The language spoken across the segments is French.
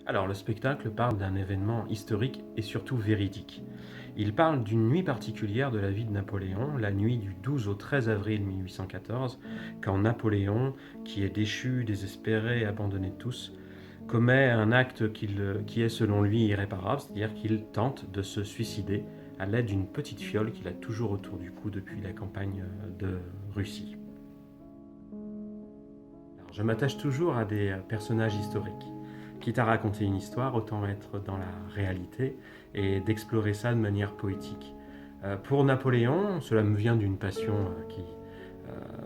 Alors, le spectacle parle d'un événement historique et surtout véridique. Il parle d'une nuit particulière de la vie de Napoléon, la nuit du 12 au 13 avril 1814, quand Napoléon, qui est déchu, désespéré, abandonné de tous, commet un acte qui est selon lui irréparable, c'est-à-dire qu'il tente de se suicider à l'aide d'une petite fiole qu'il a toujours autour du cou depuis la campagne de Russie. Alors, je m'attache toujours à des personnages historiques. Quitte à raconter une histoire, autant être dans la réalité et d'explorer ça de manière poétique. Pour Napoléon, cela me vient d'une passion qui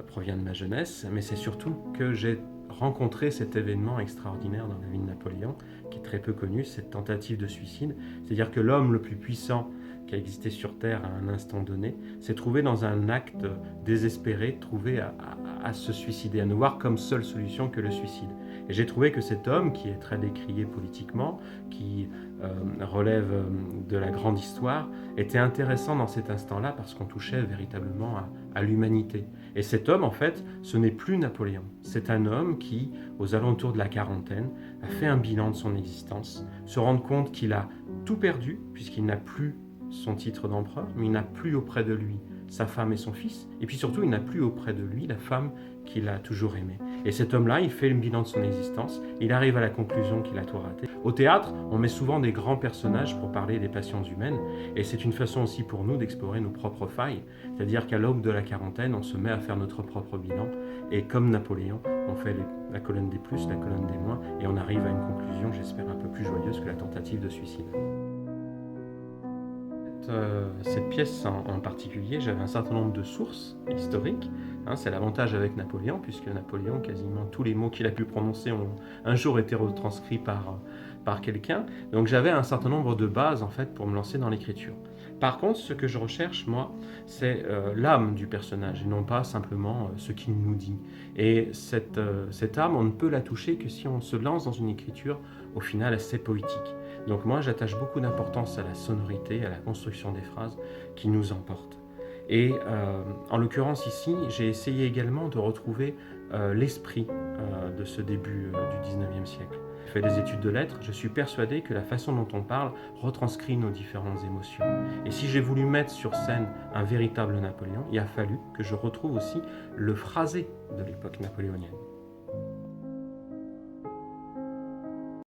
provient de ma jeunesse, mais c'est surtout que j'ai rencontré cet événement extraordinaire dans la vie de Napoléon, qui est très peu connu, cette tentative de suicide. C'est-à-dire que l'homme le plus puissant qui a existé sur Terre à un instant donné, s'est trouvé dans un acte désespéré, trouvé à se suicider, à ne voir comme seule solution que le suicide. Et j'ai trouvé que cet homme, qui est très décrié politiquement, qui relève de la grande histoire, était intéressant dans cet instant-là parce qu'on touchait véritablement à l'humanité. Et cet homme, en fait, ce n'est plus Napoléon. C'est un homme qui, aux alentours de la quarantaine, a fait un bilan de son existence, se rendre compte qu'il a tout perdu, puisqu'il n'a plus son titre d'empereur, mais il n'a plus auprès de lui sa femme et son fils, et puis surtout, il n'a plus auprès de lui la femme qu'il a toujours aimée. Et cet homme-là, il fait le bilan de son existence, il arrive à la conclusion qu'il a tout raté. Au théâtre, on met souvent des grands personnages pour parler des passions humaines, et c'est une façon aussi pour nous d'explorer nos propres failles, c'est-à-dire qu'à l'aube de la quarantaine, on se met à faire notre propre bilan, et comme Napoléon, on fait la colonne des plus, la colonne des moins, et on arrive à une conclusion, j'espère, un peu plus joyeuse que la tentative de suicide. Cette pièce en particulier, j'avais un certain nombre de sources historiques. C'est l'avantage avec Napoléon, puisque Napoléon, quasiment tous les mots qu'il a pu prononcer ont un jour été retranscrits par quelqu'un. Donc j'avais un certain nombre de bases en fait pour me lancer dans l'écriture. Par contre, ce que je recherche, moi, c'est l'âme du personnage, et non pas simplement ce qu'il nous dit. Et cette âme, on ne peut la toucher que si on se lance dans une écriture, au final, assez poétique. Donc moi, j'attache beaucoup d'importance à la sonorité, à la construction des phrases qui nous emportent. Et en l'occurrence ici, j'ai essayé également de retrouver l'esprit de ce début du 19e siècle. J'ai fait des études de lettres, je suis persuadé que la façon dont on parle retranscrit nos différentes émotions. Et si j'ai voulu mettre sur scène un véritable Napoléon, il a fallu que je retrouve aussi le phrasé de l'époque napoléonienne.